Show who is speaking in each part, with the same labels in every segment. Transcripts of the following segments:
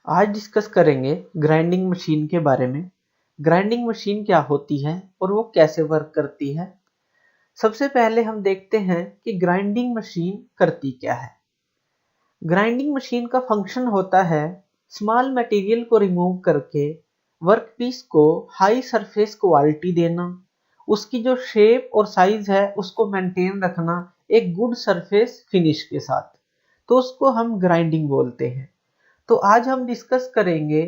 Speaker 1: आज डिस्कस करेंगे grinding machine के बारे में। ग्राइंडिंग मशीन क्या होती है और वो कैसे वर्क करती है। सबसे पहले हम देखते हैं कि ग्राइंडिंग मशीन करती क्या है। ग्राइंडिंग मशीन का फंक्शन होता है स्मॉल मटेरियल को रिमूव करके वर्कपीस को हाई सरफेस क्वालिटी देना, उसकी जो शेप और साइज है उसको मेंटेन रखना एक गुड सरफेस फिनिश के साथ, तो उसको हम ग्राइंडिंग बोलते हैं। तो आज हम डिस्कस करेंगे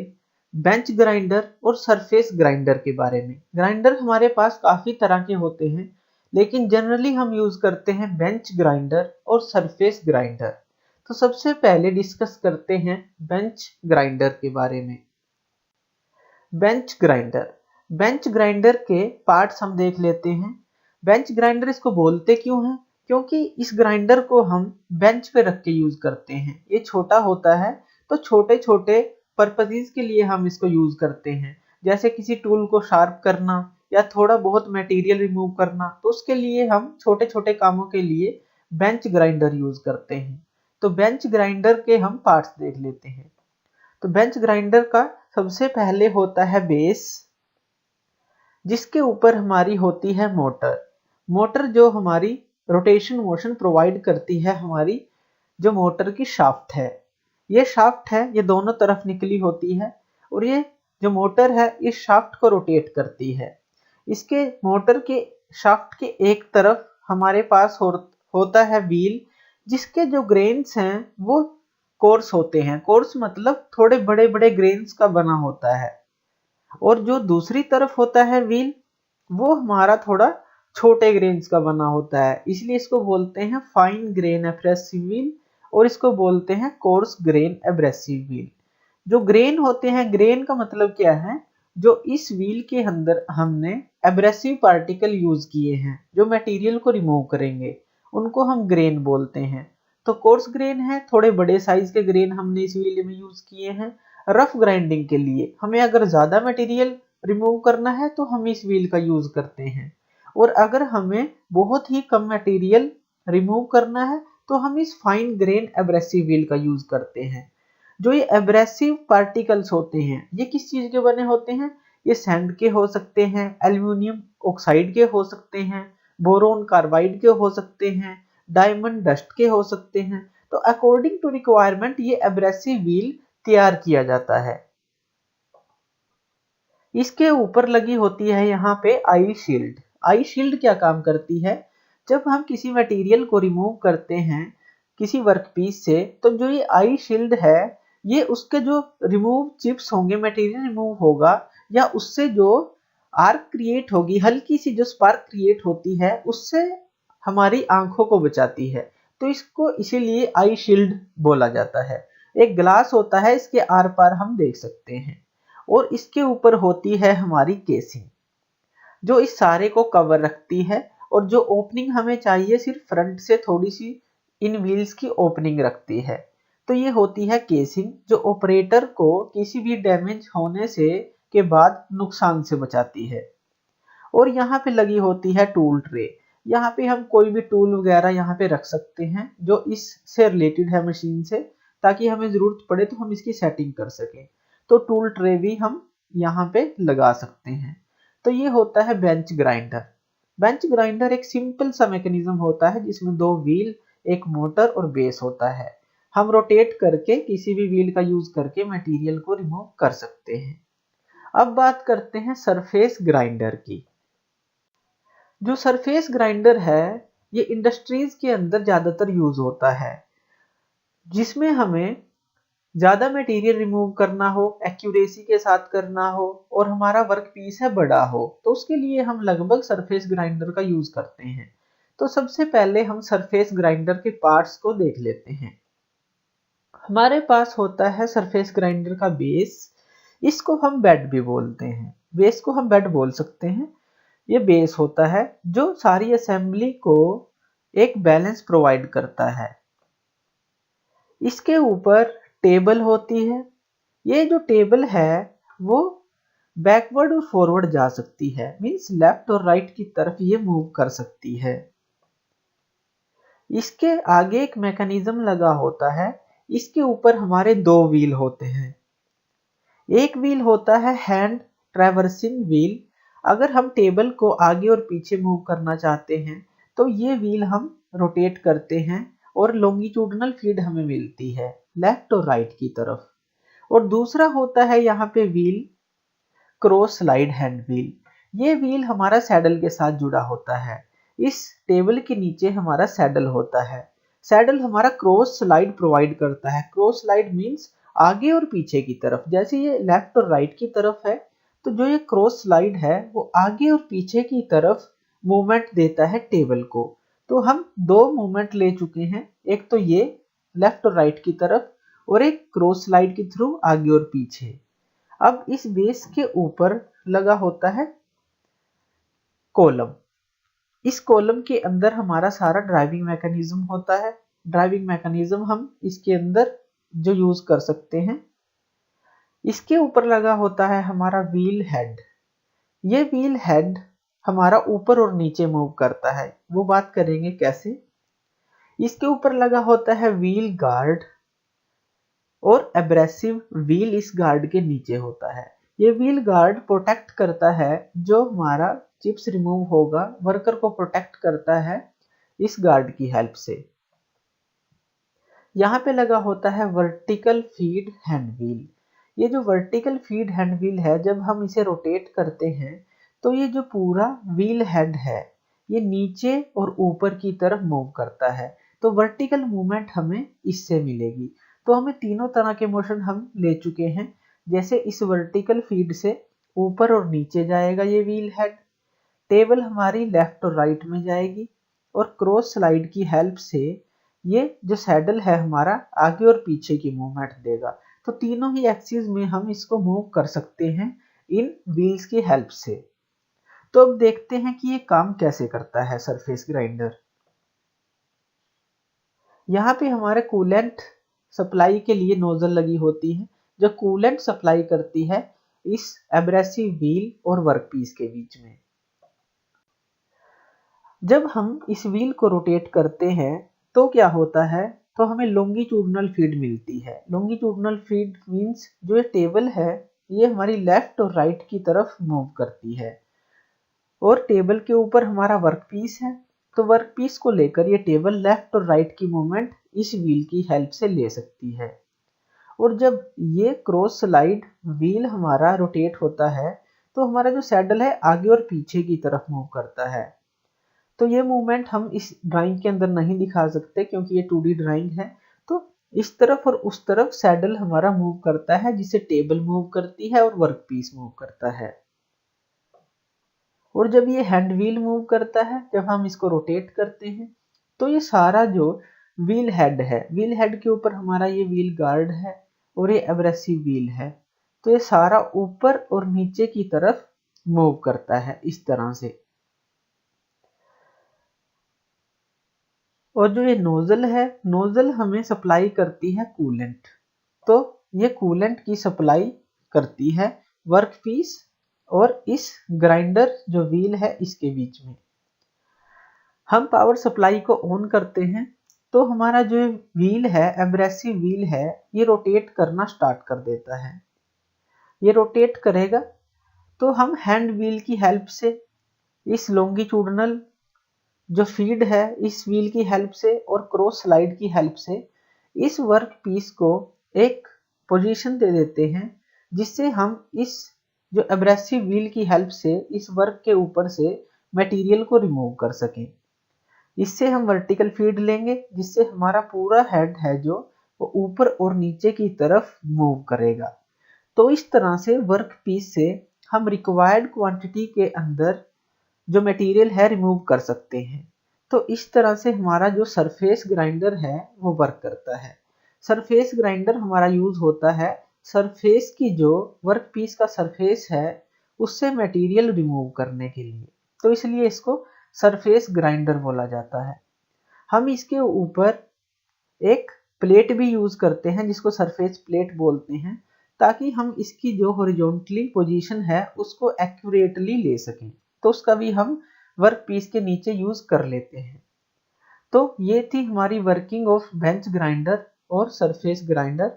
Speaker 1: बेंच ग्राइंडर और सरफेस ग्राइंडर के बारे में। ग्राइंडर हमारे पास काफी तरह के होते हैं, लेकिन जनरली हम यूज करते हैं बेंच ग्राइंडर और सरफेस ग्राइंडर। तो सबसे पहले डिस्कस करते हैं बेंच ग्राइंडर के बारे में। बेंच ग्राइंडर के पार्ट्स हम देख लेते हैं। बेंच ग्राइंडर इसको बोलते क्यों हैं? क्योंकि इस ग्राइंडर को हम बेंच पे रख के यूज करते हैं। ये छोटा होता है, तो छोटे छोटे पर्पसेस के लिए हम इसको यूज करते हैं, जैसे किसी टूल को शार्प करना या थोड़ा बहुत मटेरियल रिमूव करना, तो उसके लिए हम छोटे छोटे कामों के लिए बेंच ग्राइंडर यूज करते हैं। तो बेंच ग्राइंडर के हम पार्ट्स देख लेते हैं। तो बेंच ग्राइंडर का सबसे पहले होता है बेस, जिसके ऊपर हमारी होती है मोटर। मोटर जो हमारी रोटेशन मोशन प्रोवाइड करती है, हमारी जो मोटर की शाफ्ट है। ये शाफ्ट है, ये दोनों तरफ निकली होती है और ये जो मोटर है इस शाफ्ट को रोटेट करती है। इसके मोटर के शाफ्ट के एक तरफ हमारे पास होता है व्हील, जिसके जो ग्रेन्स हैं वो कोर्स होते हैं। कोर्स मतलब थोड़े बड़े बड़े ग्रेन्स का बना होता है। और जो दूसरी तरफ होता है व्हील, वो हमारा थोड़ा छोटे ग्रेन्स का बना होता है, इसलिए इसको बोलते हैं फाइन ग्रेन एब्रेसिव व्हील और इसको बोलते हैं कोर्स ग्रेन एब्रेसिव व्हील। जो ग्रेन होते हैं, ग्रेन का मतलब क्या है? जो इस व्हील के अंदर हमने एब्रेसिव पार्टिकल यूज किए हैं, जो मटेरियल को रिमूव करेंगे, उनको हम ग्रेन बोलते हैं। तो कोर्स ग्रेन है, थोड़े बड़े साइज के ग्रेन हमने इस व्हील में यूज किए हैं। रफ ग्राइंडिंग के लिए हमें अगर ज्यादा मटेरियल रिमूव करना है तो हम इस व्हील का यूज करते हैं, और अगर हमें बहुत ही कम मटेरियल रिमूव करना है तो हम इस फाइन ग्रेन एब्रेसिव व्हील का यूज करते हैं। जो ये एब्रेसिव पार्टिकल्स होते हैं, ये किस चीज के बने होते हैं? ये सैंड के हो सकते हैं, एल्यूमिनियम ऑक्साइड के हो सकते हैं, बोरोन कार्बाइड के हो सकते हैं, डायमंड डस्ट के हो सकते हैं। तो अकॉर्डिंग टू रिक्वायरमेंट ये एब्रेसिव व्हील तैयार किया जाता है। इसके ऊपर लगी होती है यहाँ पे आई शील्ड। आई शील्ड क्या काम करती है? जब हम किसी मटेरियल को रिमूव करते हैं किसी वर्कपीस से, तो जो ये आई शील्ड है, ये उसके जो रिमूव चिप्स होंगे, मटेरियल रिमूव होगा, या उससे जो आर्क क्रिएट होगी, हल्की सी जो स्पार्क क्रिएट होती है, उससे हमारी आंखों को बचाती है। तो इसको इसीलिए आई शील्ड बोला जाता है। एक ग्लास होता है, इसके आर पार हम देख सकते हैं, और इसके ऊपर होती है हमारी केसिंग, जो इस सारे को कवर रखती है। और जो ओपनिंग हमें चाहिए सिर्फ फ्रंट से थोड़ी सी इन व्हील्स की ओपनिंग रखती है। तो ये होती है केसिंग, जो ऑपरेटर को किसी भी डैमेज होने से के बाद नुकसान से बचाती है। और यहाँ पे लगी होती है टूल ट्रे। यहाँ पे हम कोई भी टूल वगैरह यहाँ पे रख सकते हैं जो इससे रिलेटेड है मशीन से, ताकि हमें जरूरत पड़े तो हम इसकी सेटिंग कर सकें। तो टूल ट्रे भी हम यहाँ पे लगा सकते हैं। तो ये होता है बेंच ग्राइंडर। बेंच ग्राइंडर एक सिंपल सा मैकेनिज्म होता है, जिसमें दो व्हील, एक मोटर और बेस होता है। हम रोटेट करके किसी भी व्हील का यूज करके मटेरियल को रिमूव कर सकते हैं। अब बात करते हैं सरफेस ग्राइंडर की। जो सरफेस ग्राइंडर है, ये इंडस्ट्रीज के अंदर ज्यादातर यूज होता है, जिसमें हमें ज्यादा मटेरियल रिमूव करना हो, एक्यूरेसी के साथ करना हो, और हमारा वर्क पीस है बड़ा हो, तो उसके लिए हम लगभग सरफेस ग्राइंडर का यूज करते हैं। तो सबसे पहले हम सरफेस ग्राइंडर के पार्ट्स को देख लेते हैं। हमारे पास होता है सरफेस ग्राइंडर का बेस, इसको हम बेड भी बोलते हैं। बेस को हम बेड बोल सकते हैं। ये बेस होता है जो सारी असेंबली को एक बैलेंस प्रोवाइड करता है। इसके ऊपर टेबल होती है। ये जो टेबल है वो बैकवर्ड और फॉरवर्ड जा सकती है, मींस लेफ्ट और राइट की तरफ ये मूव कर सकती है। इसके आगे एक मैकेनिज्म लगा होता है, इसके ऊपर हमारे दो व्हील होते हैं। एक व्हील होता है हैंड ट्रैवर्सिंग व्हील। अगर हम टेबल को आगे और पीछे मूव करना चाहते हैं तो ये व्हील हम रोटेट करते हैं और लॉन्गिट्यूडनल फीड हमें मिलती है लेफ्ट और राइट की तरफ। और दूसरा होता है यहाँ पे wheel cross slide hand wheel. ये व्हील हमारा सैडल के साथ जुड़ा होता है। इस टेबल के नीचे हमारा सैडल होता है। सैडल हमारा क्रॉस स्लाइड प्रोवाइड करता है। क्रॉस स्लाइड मीन्स आगे और पीछे की तरफ। जैसे ये लेफ्ट और राइट की तरफ है तो जो ये क्रॉस स्लाइड है वो आगे और पीछे की तरफ मूवमेंट देता है टेबल को। तो हम दो मूवमेंट ले चुके हैं, एक तो ये लेफ्ट और राइट की तरफ और एक क्रॉस स्लाइड के थ्रू आगे और पीछे। अब इस बेस के ऊपर लगा होता है कॉलम। इस कॉलम के अंदर हमारा सारा ड्राइविंग मैकेनिज्म होता है। ड्राइविंग मैकेनिज्म हम इसके अंदर जो यूज कर सकते हैं। इसके ऊपर लगा होता है हमारा व्हील हेड। ये व्हील हेड हमारा ऊपर और नीचे मूव करता है, वो बात करेंगे कैसे। इसके ऊपर लगा होता है व्हील गार्ड और एब्रेसिव व्हील इस गार्ड के नीचे होता है। ये व्हील गार्ड प्रोटेक्ट करता है, जो हमारा चिप्स रिमूव होगा वर्कर को प्रोटेक्ट करता है इस गार्ड की हेल्प से। यहाँ पे लगा होता है वर्टिकल फीड हैंड व्हील। ये जो वर्टिकल फीड हैंड व्हील है, जब हम इसे रोटेट करते हैं तो ये जो पूरा व्हील हेड है ये नीचे और ऊपर की तरफ मूव करता है। तो वर्टिकल मूवमेंट हमें इससे मिलेगी। तो हमें तीनों तरह के मोशन हम ले चुके हैं। जैसे इस वर्टिकल फीड से ऊपर और नीचे जाएगा ये व्हील हेड, टेबल हमारी लेफ्ट और राइट में जाएगी और क्रॉस स्लाइड की हेल्प से ये जो सैडल है हमारा आगे और पीछे की मूवमेंट देगा। तो तीनों ही एक्सिस में हम इसको मूव कर सकते हैं इन व्हील्स की हेल्प से। तो अब देखते हैं कि ये काम कैसे करता है सरफेस ग्राइंडर। यहाँ पे हमारे कूलेंट सप्लाई के लिए नोजल लगी होती है जो कूलेंट सप्लाई करती है इस एब्रेसिव व्हील और वर्कपीस के बीच में। जब हम इस व्हील को रोटेट करते हैं तो क्या होता है, तो हमें लॉन्गिट्यूडनल फीड मिलती है। लॉन्गिट्यूडनल फीड मींस जो ये टेबल है ये हमारी लेफ्ट और राइट की तरफ मूव करती है और टेबल के ऊपर हमारा वर्कपीस है। तो वर्कपीस को लेकर ये टेबल लेफ्ट और राइट की मूवमेंट इस व्हील की हेल्प से ले सकती है। और जब ये क्रॉस स्लाइड व्हील हमारा रोटेट होता है तो हमारा जो सैडल है आगे और पीछे की तरफ मूव करता है। तो ये मूवमेंट हम इस ड्राइंग के अंदर नहीं दिखा सकते क्योंकि ये 2D ड्राइंग है। तो इस तरफ और उस तरफ सैडल हमारा मूव करता है, जिसे टेबल मूव करती है और वर्कपीस मूव करता है। और जब ये हैंड व्हील मूव करता है, जब हम इसको रोटेट करते हैं तो ये सारा जो व्हील हेड है, व्हील हेड के ऊपर हमारा ये व्हील गार्ड है और ये एब्रेसिव व्हील है। तो ये सारा ऊपर और नीचे की तरफ मूव करता है इस तरह से। और जो ये नोजल है, नोजल हमें सप्लाई करती है कूलेंट। तो ये कूलेंट की सप्लाई करती है वर्कपीस और इस ग्राइंडर जो व्हील है इसके बीच में। हम पावर सप्लाई को ऑन करते हैं तो हमारा जो व्हील है, एब्रेसिव व्हील है, ये रोटेट करना स्टार्ट कर देता है। ये रोटेट करेगा तो हम हैंड व्हील की हेल्प से इस लॉन्गिट्यूडनल जो फीड है इस व्हील की हेल्प से और क्रॉस स्लाइड की हेल्प से इस वर्क पीस को एक पोजीशन दे देते हैं, जिससे हम इस जो एब्रेसिव व्हील की हेल्प से इस वर्क के ऊपर से मटेरियल को रिमूव कर सकें। इससे हम वर्टिकल फीड लेंगे जिससे हमारा पूरा हेड है जो वो ऊपर और नीचे की तरफ मूव करेगा। तो इस तरह से वर्क पीस से हम रिक्वायर्ड क्वांटिटी के अंदर जो मटेरियल है रिमूव कर सकते हैं। तो इस तरह से हमारा जो सरफेस ग्राइंडर है वो वर्क करता है। सरफेस ग्राइंडर हमारा यूज होता है सरफेस की जो वर्क पीस का सरफेस है उससे मटेरियल रिमूव करने के लिए। तो इसलिए इसको सरफेस ग्राइंडर बोला जाता है। हम इसके ऊपर एक प्लेट भी यूज करते हैं जिसको सरफेस प्लेट बोलते हैं, ताकि हम इसकी जो हॉरिजॉन्टली पोजीशन है उसको एक्यूरेटली ले सकें। तो उसका भी हम वर्क पीस के नीचे यूज कर लेते हैं। तो ये थी हमारी वर्किंग ऑफ बेंच ग्राइंडर और सरफेस ग्राइंडर।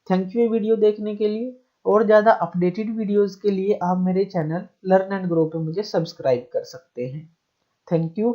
Speaker 1: थैंक यू ये वीडियो देखने के लिए। और ज़्यादा अपडेटेड वीडियोस के लिए आप मेरे चैनल लर्न एंड ग्रो पे मुझे सब्सक्राइब कर सकते हैं। Thank you.